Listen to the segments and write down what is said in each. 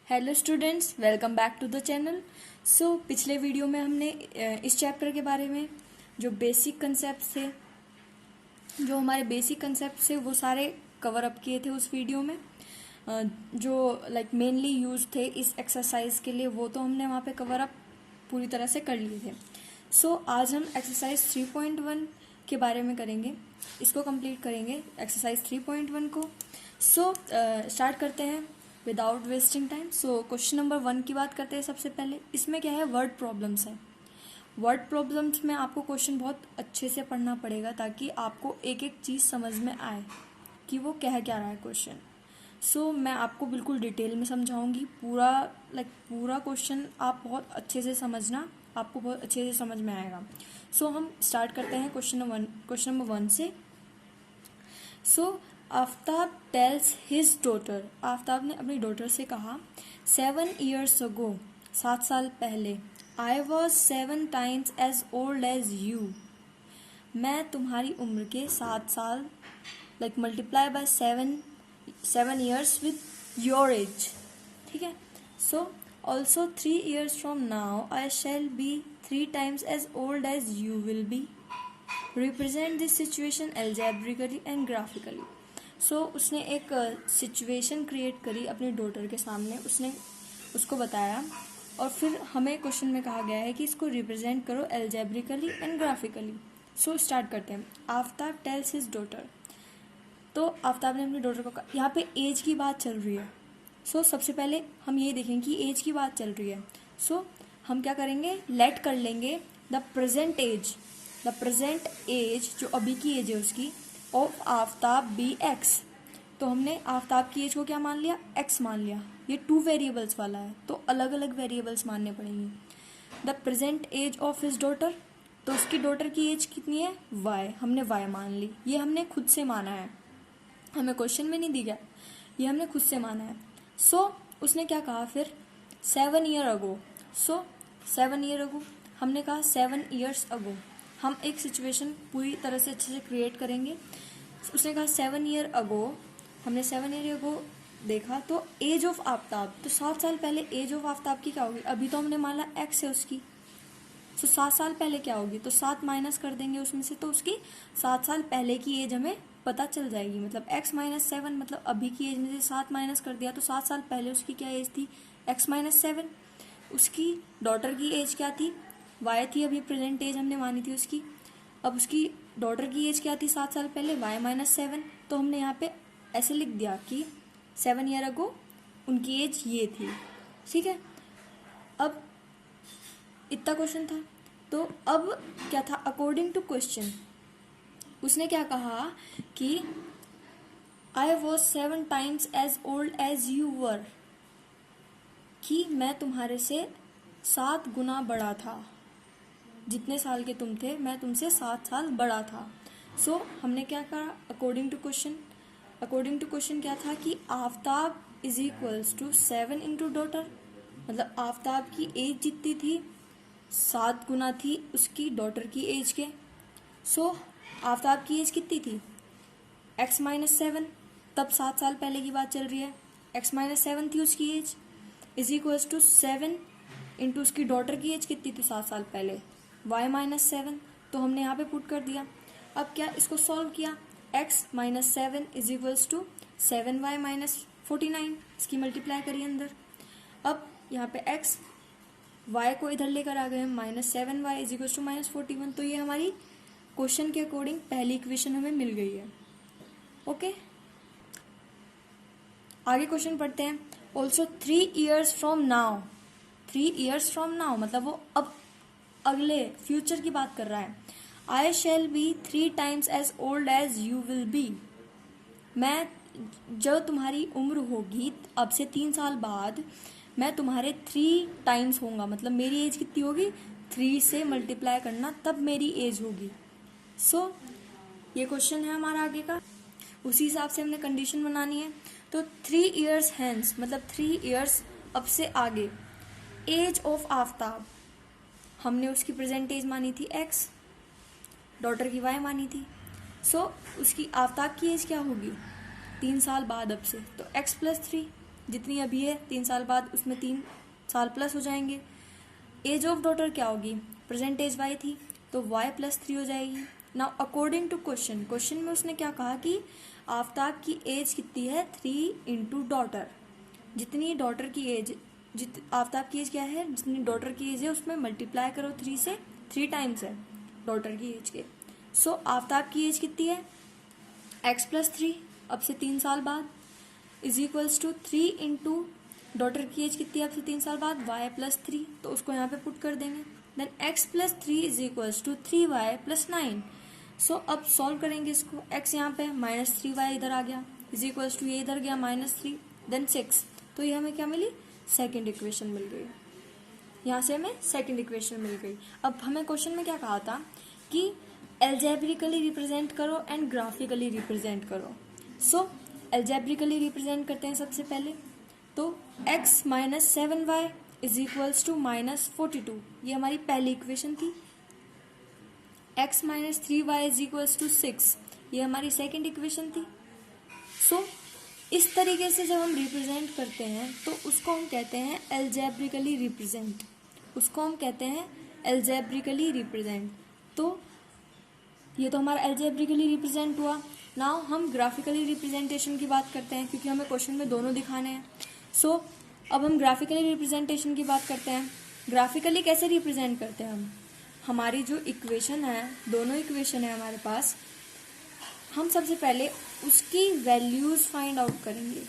Hello students, welcome back to the channel. पिछले video में हमने इस चैप्टर के बारे में जो बेसिक कंसेप्ट थे, जो हमारे बेसिक कंसेप्ट थे वो सारे कवर अप किए थे उस वीडियो में। जो मेनली यूज थे इस एक्सरसाइज के लिए वो तो हमने वहाँ पे कवर अप पूरी तरह से कर लिए थे। आज हम एक्सरसाइज 3.1 के बारे में करेंगे, इसको कंप्लीट करेंगे एक्सरसाइज 3.1 को। स्टार्ट करते हैं without wasting time. Question number 1 की बात करते हैं। सबसे पहले इसमें क्या है, वर्ड प्रॉब्लम्स है। वर्ड प्रॉब्लम्स में आपको क्वेश्चन बहुत अच्छे से पढ़ना पड़ेगा ताकि आपको एक एक चीज़ समझ में आए कि वो कह क्या रहा है क्वेश्चन। मैं आपको बिल्कुल डिटेल में समझाऊंगी। पूरा क्वेश्चन आप बहुत अच्छे से समझना, आपको बहुत अच्छे से समझ में आएगा। हम स्टार्ट करते हैं क्वेश्चन नंबर 1 से। Aftab tales his daughter, Aftab ने अपनी डॉटर से कहा, 7 years ago, 7 साल पहले, I was 7 times as old as you, मैं तुम्हारी उम्र के 7 साल multiply by 7 years with your age, ठीक है। Also 3 years from now I shall be 3 times as old as you will be, represent this situation algebraically and graphically। उसने एक situation create करी अपनी डॉटर के सामने, उसने उसको बताया और फिर हमें क्वेश्चन में कहा गया है कि इसको रिप्रेजेंट करो एल्जेब्रिकली एंड ग्राफिकली। स्टार्ट करते हैं। आफ्ताब टेल्स हिज डॉटर, तो आफ्ताब ने अपनी डॉटर को कहा, यहाँ पे एज की बात चल रही है। सबसे पहले हम ये देखेंगे कि एज की बात चल रही है। हम क्या करेंगे, लेट कर लेंगे द प्रेजेंट एज जो अभी की एज है उसकी, ऑफ आफ्ताब बी एक्स। तो हमने आफ्ताब की एज को क्या मान लिया, एक्स मान लिया। ये 2 वेरिएबल्स वाला है तो अलग अलग वेरिएबल्स मानने पड़ेंगे। The present age of his daughter, तो उसकी डॉटर की एज कितनी है, वाई, हमने वाई मान ली। ये हमने खुद से माना है, हमें क्वेश्चन में नहीं दी गया, ये हमने खुद से माना है। उसने क्या कहा फिर, 7 year ago। 7 year ago हमने कहा 7 years ago। हम एक सिचुएशन पूरी तरह से अच्छे से क्रिएट करेंगे। उसने कहा 7 year ago, हमने 7 year ago देखा तो एज ऑफ आफ्ताब, तो 7 साल पहले एज ऑफ आफ्ताब की क्या होगी, अभी तो हमने माना एक्स है उसकी। 7 साल पहले क्या होगी, तो 7 माइनस कर देंगे उसमें से, तो उसकी 7 साल पहले की एज हमें पता चल जाएगी। मतलब x - 7, मतलब अभी की एज में से 7 माइनस कर दिया तो 7 साल पहले उसकी क्या एज थी, x - 7। उसकी डॉटर की एज क्या थी, y थी, अभी प्रेजेंट एज हमने मानी थी उसकी। अब उसकी डॉटर की एज क्या थी 7 साल पहले, y - 7। तो हमने यहाँ पे ऐसे लिख दिया कि 7 year ago उनकी एज ये थी, ठीक है। अब इतना क्वेश्चन था, तो अब क्या था, अकॉर्डिंग टू क्वेश्चन उसने क्या कहा कि I was 7 times as old as you were, कि मैं तुम्हारे से 7 गुना बड़ा था, जितने साल के तुम थे मैं तुमसे 7 साल बड़ा था। हमने क्या कहा, अकॉर्डिंग टू क्वेश्चन क्या था कि Aftab is equals to 7 into daughter, मतलब आफ्ताब की एज जितनी थी 7 गुना थी उसकी डॉटर की एज के। आफ्ताब की एज कितनी थी, x - 7, तब 7 साल पहले की बात चल रही है, x - 7 थी उसकी age, is equals to 7 into उसकी डॉटर की एज कितनी थी 7 साल पहले, y - 7। तो हमने यहाँ पे पुट कर दिया। अब क्या, इसको सॉल्व किया, x - 7 is equals to 7y - 49, इसकी मल्टीप्लाई करिए अंदर। अब यहाँ पे x y को इधर लेकर आ गए, -7y इज इक्वल्स टू -41। तो ये हमारी क्वेश्चन के अकॉर्डिंग पहली इक्वेशन हमें मिल गई है। ओके, आगे क्वेश्चन पढ़ते हैं। Also 3 years from now, 3 years from now मतलब वो अब अगले फ्यूचर की बात कर रहा है। I shall be 3 times as old as you will be, मैं जब तुम्हारी उम्र होगी अब से 3 साल बाद मैं तुम्हारे 3 टाइम्स होऊंगा, मतलब मेरी एज कितनी होगी, 3 से मल्टीप्लाई करना तब मेरी एज होगी। ये क्वेश्चन है हमारा आगे का, उसी हिसाब से हमने कंडीशन बनानी है। तो 3 years hence मतलब 3 years अब से आगे, एज ऑफ आफ्ताब, हमने उसकी प्रेजेंट एज मानी थी x, डॉटर की y मानी थी। उसकी आफ्ताब की एज क्या होगी 3 साल बाद अब से, तो x + 3, जितनी अभी है 3 साल बाद उसमें 3 साल प्लस हो जाएंगे। एज ऑफ डॉटर क्या होगी, प्रेजेंट एज y थी तो y + 3 हो जाएगी। नाउ अकॉर्डिंग टू क्वेश्चन में उसने क्या कहा कि आफ्ताब की एज कितनी है, 3 इंटू डॉटर, जितनी डॉटर की एज, आफ्ताब की एज क्या है, जितनी डॉटर की एज है उसमें मल्टीप्लाई करो 3 से, 3 टाइम्स है डॉटर की एज के। सो आफ्ताब की एज कितनी है, x + 3 अब से 3 साल बाद is equals to 3 into daughter की एज कितनी है अब से 3 साल बाद, y + 3, तो उसको यहाँ पे पुट कर देंगे। Then x + 3 is equals to 3y + 9। So अब सॉल्व करेंगे इसको, x यहाँ पे -3y इधर आ गया इज इक्वल्स टू ये इधर गया -3, देन 6, तो ये हमें क्या मिली, सेकेंड इक्वेशन मिल गई। यहाँ से हमें सेकेंड इक्वेशन मिल गई। अब हमें क्वेश्चन में क्या कहा था कि एल्जेब्रिकली रिप्रेजेंट करो एंड ग्राफिकली रिप्रेजेंट करो। सो एल्जेब्रिकली रिप्रेजेंट करते हैं सबसे पहले, तो x - 7y is equals to -42, ये हमारी पहली इक्वेशन थी। x - 3y is equals to 6, ये हमारी सेकेंड इक्वेशन थी। सो इस तरीके से जब हम रिप्रेजेंट करते हैं तो उसको हम कहते हैं एल्जेब्रिकली रिप्रेजेंट, उसको हम कहते हैं एल्जेब्रिकली रिप्रेजेंट। तो ये तो हमारा एल्जेब्रिकली रिप्रेजेंट हुआ। नाउ हम ग्राफिकली रिप्रेजेंटेशन की बात करते हैं, क्योंकि हमें क्वेश्चन में दोनों दिखाने हैं। सो अब हम ग्राफिकली रिप्रेजेंटेशन की बात करते हैं। ग्राफिकली कैसे रिप्रेजेंट करते हैं हमारी जो इक्वेशन है, दोनों इक्वेशन है हमारे पास, हम सबसे पहले उसकी वैल्यूज फाइंड आउट करेंगे,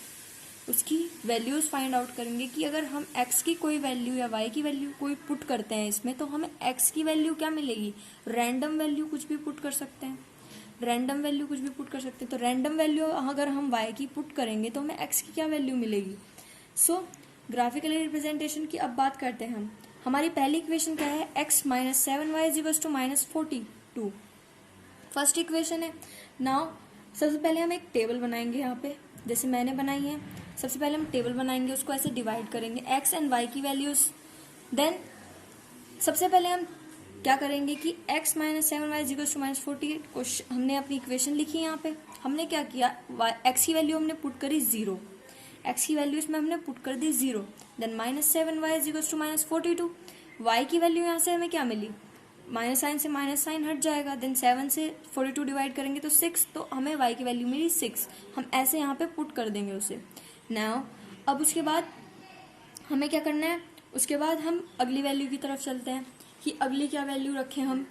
उसकी वैल्यूज फाइंड आउट करेंगे कि अगर हम x की कोई वैल्यू या y की वैल्यू कोई पुट करते हैं इसमें, तो हमें x की वैल्यू क्या मिलेगी, रैंडम वैल्यू कुछ भी पुट कर सकते हैं, रैंडम वैल्यू कुछ भी पुट कर सकते हैं। तो रैंडम वैल्यू अगर हम y की पुट करेंगे तो हमें x की क्या वैल्यू मिलेगी। सो ग्राफिकली रिप्रेजेंटेशन की अब बात करते हैं हम। हमारी पहली इक्वेशन क्या है, x - 7y equals to -42, first equation है। नाउ सबसे पहले हम एक टेबल बनाएंगे, यहाँ पे जैसे मैंने बनाई है, सबसे पहले हम टेबल बनाएंगे, उसको ऐसे डिवाइड करेंगे x एंड y की वैल्यूज। देन सबसे पहले हम क्या करेंगे कि x - 7y इक्वल्स टू -48, हमने अपनी इक्वेशन लिखी यहाँ पे, हमने क्या किया, x की वैल्यू हमने पुट करी 0, x की वैल्यू इसमें हमने पुट कर दी 0, then -7y equals to -42, y की वैल्यू यहाँ से हमें क्या मिली, माइनस साइन से माइनस साइन हट जाएगा, देन 7 से 42 डिवाइड करेंगे तो 6, तो हमें y की वैल्यू मिली 6, हम ऐसे यहाँ पे पुट कर देंगे उसे। नाउ अब उसके बाद हमें क्या करना है, उसके बाद हम अगली वैल्यू की तरफ चलते हैं कि अगली क्या वैल्यू रखें हम,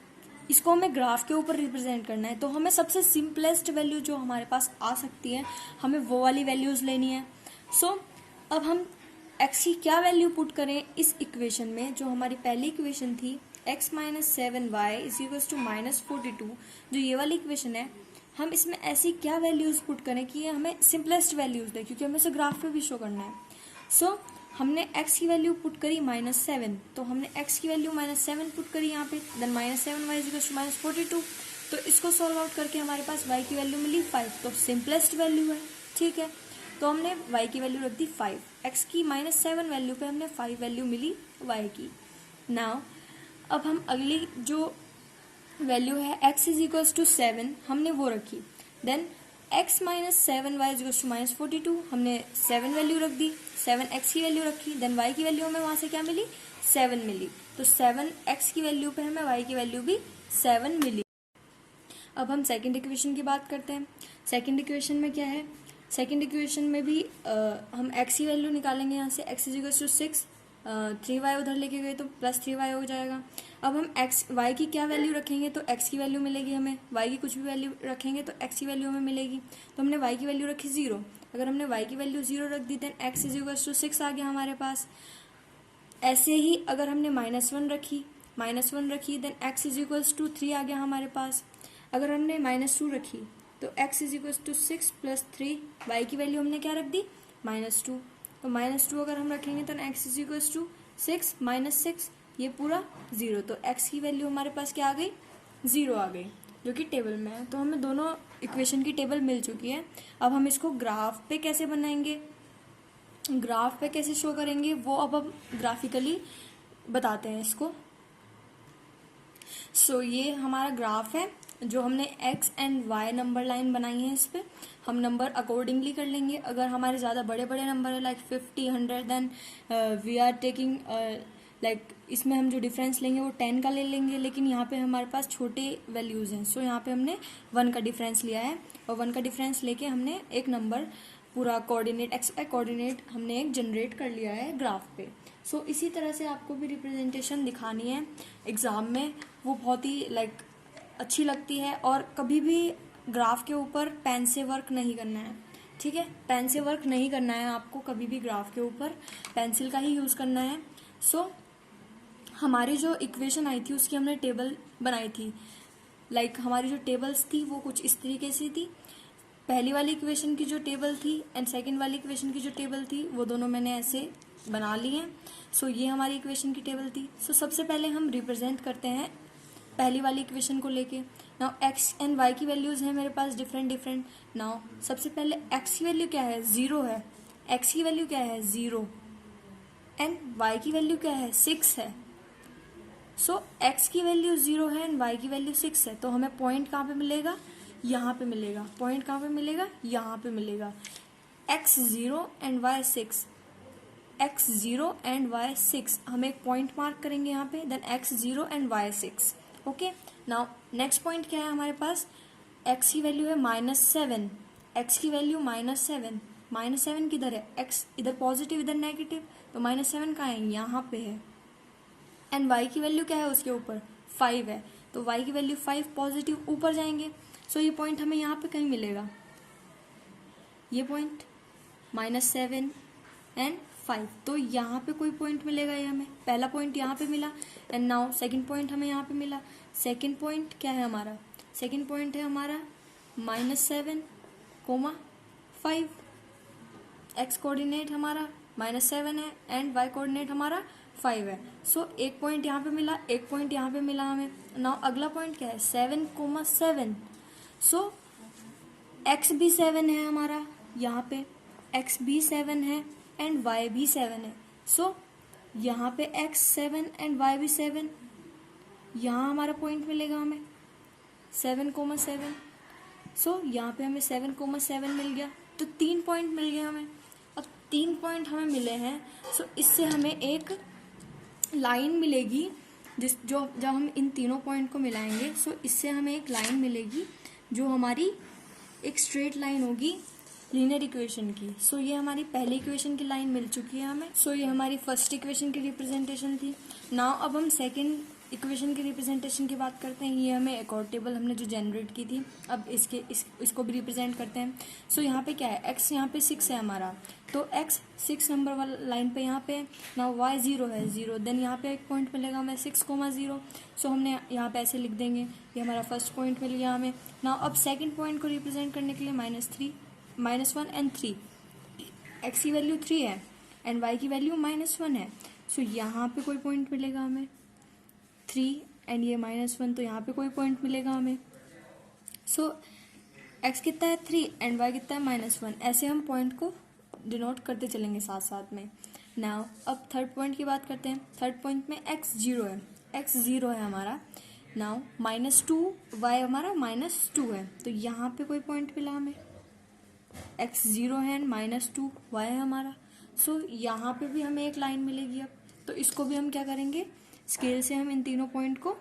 इसको हमें ग्राफ के ऊपर रिप्रेजेंट करना है। तो हमें सबसे सिंपलेस्ट वैल्यू जो हमारे पास आ सकती है, हमें वो वाली वैल्यूज लेनी है। सो अब हम x की क्या वैल्यू पुट करें इस इक्वेशन में, जो हमारी पहली इक्वेशन थी x - 7y इक्वल्स टू -42, जो ये वाली इक्वेशन है, हम इसमें ऐसी क्या वैल्यूज पुट करें कि ये हमें सिंपलेस्ट वैल्यूज दे, क्योंकि हमें इसे ग्राफ पे भी शो करना है। सो हमने x की वैल्यू पुट करी -7, तो हमने x की वैल्यू -7 पुट करी यहाँ पे, देन -7y इक्वल्स टू -42, तो इसको सॉल्व आउट करके हमारे पास y की वैल्यू मिली 5, तो सिंपलेस्ट वैल्यू है, ठीक है। तो हमने y की वैल्यू रख दी 5, x की -7 वैल्यू पे हमने 5 वैल्यू मिली y की। नाउ अब हम अगली जो वैल्यू है x इज इक्वल्स टू 7, हमने वो रखी, then x - 7y equals to -42, हमने 7 वैल्यू रख दी, 7 x की वैल्यू रखी, देन y की वैल्यू हमें वहां से क्या मिली, 7 मिली, तो 7 x की वैल्यू पे हमें y की वैल्यू भी 7 मिली। अब हम सेकेंड इक्वेशन की बात करते हैं। सेकेंड इक्वेशन में क्या है, सेकेंड इक्वेशन में भी हम x की वैल्यू निकालेंगे, यहाँ से x is equals to 6, 3y उधर लेके गए तो +3y हो जाएगा। अब हम y की क्या वैल्यू रखेंगे, तो x की वैल्यू मिलेगी हमें, y की कुछ भी वैल्यू रखेंगे तो x की वैल्यू हमें मिलेगी। तो हमने y की वैल्यू रखी 0, अगर हमने y की वैल्यू 0 रख दी, then x is equals to 6 आ गया हमारे पास। ऐसे ही अगर हमने -1 रखी, then x is equals to 3 आ गया हमारे पास। अगर हमने -2 रखी तो x is equals to 6 + 3, y की वैल्यू हमने क्या रख दी, -2, तो -2 अगर हम रखेंगे तो x इज इक्वल्स टू 6 - 6, ये पूरा 0, तो x की वैल्यू हमारे पास क्या आ गई, 0 आ गई, जो कि टेबल में है। तो हमें दोनों इक्वेशन की टेबल मिल चुकी है। अब हम इसको ग्राफ पे कैसे बनाएंगे, ग्राफ पे कैसे शो करेंगे, वो अब हम ग्राफिकली बताते हैं इसको। सो ये हमारा ग्राफ है, जो हमने x and y number line बनाई है इस पे। हम नंबर अकॉर्डिंगली कर लेंगे। अगर हमारे ज़्यादा बड़े बड़े नंबर है like 50, 100, then we are taking like इसमें हम जो डिफरेंस लेंगे वो 10 का ले लेंगे। लेकिन यहाँ पे हमारे पास छोटे वैल्यूज़ हैं, सो यहाँ पे हमने 1 का डिफरेंस लिया है और 1 का डिफरेंस लेके हमने एक नंबर पूरा कोऑर्डिनेट एक्स वाई कोऑर्डिनेट हमने एक जनरेट कर लिया है ग्राफ पे। सो इसी तरह से आपको भी रिप्रेजेंटेशन दिखानी है एग्ज़ाम में, वो बहुत ही लाइक अच्छी लगती है। और कभी भी ग्राफ के ऊपर पेन से वर्क नहीं करना है, ठीक है, पेन से वर्क नहीं करना है आपको, कभी भी ग्राफ के ऊपर पेंसिल का ही यूज़ करना है। सो हमारी जो इक्वेशन आई थी उसकी हमने टेबल बनाई थी, लाइक हमारी जो टेबल्स थी वो कुछ इस तरीके से थी। पहली वाली इक्वेशन की जो टेबल थी एंड सेकंड वाली इक्वेशन की जो टेबल थी वो दोनों मैंने ऐसे बना ली हैं। सो ये हमारी इक्वेशन की टेबल थी। सो सबसे पहले हम रिप्रेजेंट करते हैं पहली वाली इक्वेशन को लेके। नाउ एक्स एंड वाई की वैल्यूज़ हैं मेरे पास डिफरेंट। नाउ सबसे पहले एक्स की वैल्यू क्या है, 0 है। एक्स की वैल्यू क्या है, 0 एंड वाई की वैल्यू क्या है, 6 है। सो एक्स की वैल्यू 0 है एंड वाई की वैल्यू 6 है, तो हमें पॉइंट कहाँ पे मिलेगा, यहाँ पे मिलेगा। पॉइंट कहाँ पे मिलेगा, यहाँ पे मिलेगा। X 0 and Y 6, X 0 and Y 6, हम एक पॉइंट मार्क करेंगे यहाँ पे, then X 0 and Y 6। Okay, now next point क्या है हमारे पास, एक्स की वैल्यू है -7, एक्स की वैल्यू -7, -7 किधर है, एक्स इधर पॉजिटिव इधर नेगेटिव, तो -7 कहाँ है, यहाँ पे है। एंड वाई की वैल्यू क्या है उसके ऊपर, 5 है, तो वाई की वैल्यू 5 पॉजिटिव ऊपर जाएंगे। सो ये पॉइंट हमें यहाँ पे कहीं मिलेगा, ये पॉइंट -7 एंड 5, तो यहाँ पे कोई पॉइंट मिलेगा ये हमें। पहला पॉइंट यहाँ पे मिला एंड नाउ सेकंड पॉइंट हमें यहाँ पे मिला। सेकंड पॉइंट क्या है हमारा, सेकंड पॉइंट है हमारा -7, 5, एक्स कोऑर्डिनेट हमारा -7 है एंड वाई कोऑर्डिनेट हमारा 5 है। सो एक पॉइंट यहाँ पे मिला, एक पॉइंट यहाँ पे मिला हमें। नाउ अगला पॉइंट क्या है, 7, सो एक्स भी 7 है हमारा, यहाँ पे एक्स भी 7 है एंड वाई भी 7 है। सो यहाँ पे एक्स 7 एंड वाई भी 7, यहाँ हमारा पॉइंट मिलेगा हमें 7, सो यहाँ पे हमें 7, मिल गया, तो 3 पॉइंट मिल गए हमें। अब 3 पॉइंट हमें मिले हैं, सो इससे हमें एक लाइन मिलेगी जब हम इन तीनों पॉइंट को मिलाएंगे, सो इससे हमें एक लाइन मिलेगी जो हमारी एक स्ट्रेट लाइन होगी लीनियर इक्वेशन की। सो ये हमारी पहली इक्वेशन की लाइन मिल चुकी है हमें। सो ये हमारी फर्स्ट इक्वेशन की रिप्रेजेंटेशन थी। नाउ अब हम सेकंड इक्वेशन की रिप्रेजेंटेशन की बात करते हैं। ये हमें एक और टेबल हमने जो जनरेट की थी, अब इसको भी रिप्रेजेंट करते हैं। सो यहाँ पे क्या है, एक्स यहाँ पे 6 है हमारा, तो एक्स 6 नंबर वाला लाइन पे यहाँ पे। नाउ वाई 0 है, 0, देन यहाँ पे एक पॉइंट मिलेगा हमें 6, 0। सो हमने यहाँ पे ऐसे लिख देंगे, ये हमारा फर्स्ट पॉइंट मिल गया हमें। नाउ अब सेकेंड पॉइंट को रिप्रेजेंट करने के लिए -1 एंड 3, एक्स की वैल्यू 3 है एंड वाई की वैल्यू -1 है। सो यहाँ पे कोई पॉइंट मिलेगा हमें 3 एंड ये -1, तो यहाँ पे कोई पॉइंट मिलेगा हमें। सो एक्स कितना है 3 एंड वाई कितना है -1, ऐसे हम पॉइंट को डिनोट करते चलेंगे साथ साथ में। नाउ अब थर्ड पॉइंट की बात करते हैं। थर्ड पॉइंट में एक्स 0 है, एक्स 0 है हमारा। नाउ -2, वाई हमारा -2 है, तो यहाँ पे कोई पॉइंट मिला हमें, एक्स 0 है एंड -2, वाई है हमारा। सो यहाँ पे भी हमें एक लाइन मिलेगी। अब तो इसको भी हम क्या करेंगे, स्केल से हम इन तीनों पॉइंट को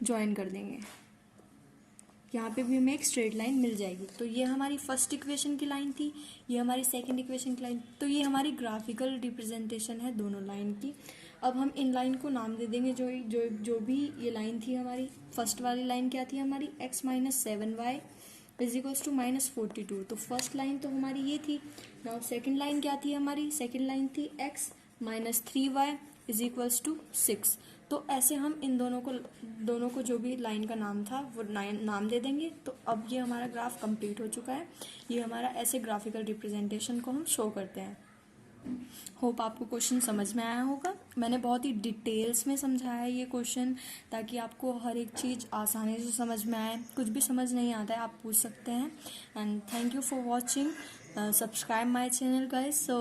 ज्वाइन कर देंगे, यहाँ पे भी हमें एक स्ट्रेट लाइन मिल जाएगी। तो ये हमारी फर्स्ट इक्वेशन की लाइन थी, ये हमारी सेकंड इक्वेशन की लाइन। तो ये हमारी ग्राफिकल रिप्रेजेंटेशन है दोनों लाइन की। अब हम इन लाइन को नाम दे देंगे, जो भी ये लाइन थी हमारी। फर्स्ट वाली लाइन क्या थी हमारी, x - 7y = -42, तो फर्स्ट लाइन तो हमारी ये थी। नाउ सेकंड लाइन क्या थी हमारी, सेकंड लाइन थी x - 3y = 6। तो ऐसे हम इन दोनों को जो भी लाइन का नाम था वो नाम दे देंगे। तो अब ये हमारा ग्राफ कंप्लीट हो चुका है। ये हमारा ऐसे ग्राफिकल रिप्रेजेंटेशन को हम शो करते हैं। होप आपको क्वेश्चन समझ में आया होगा। मैंने बहुत ही डिटेल्स में समझाया है ये क्वेश्चन, ताकि आपको हर एक चीज़ आसानी से समझ में आए। कुछ भी समझ नहीं आता है आप पूछ सकते हैं। And thank you for watching, subscribe my channel guys. So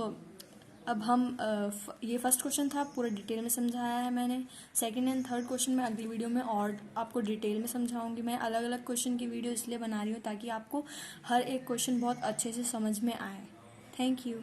अब हम ये फर्स्ट क्वेश्चन था, पूरा डिटेल में समझाया है मैंने। सेकंड एंड थर्ड क्वेश्चन मैं अगली वीडियो में और आपको डिटेल में समझाऊंगी। मैं अलग अलग क्वेश्चन की वीडियो इसलिए बना रही हूँ ताकि आपको हर एक क्वेश्चन बहुत अच्छे से समझ में आए। Thank you.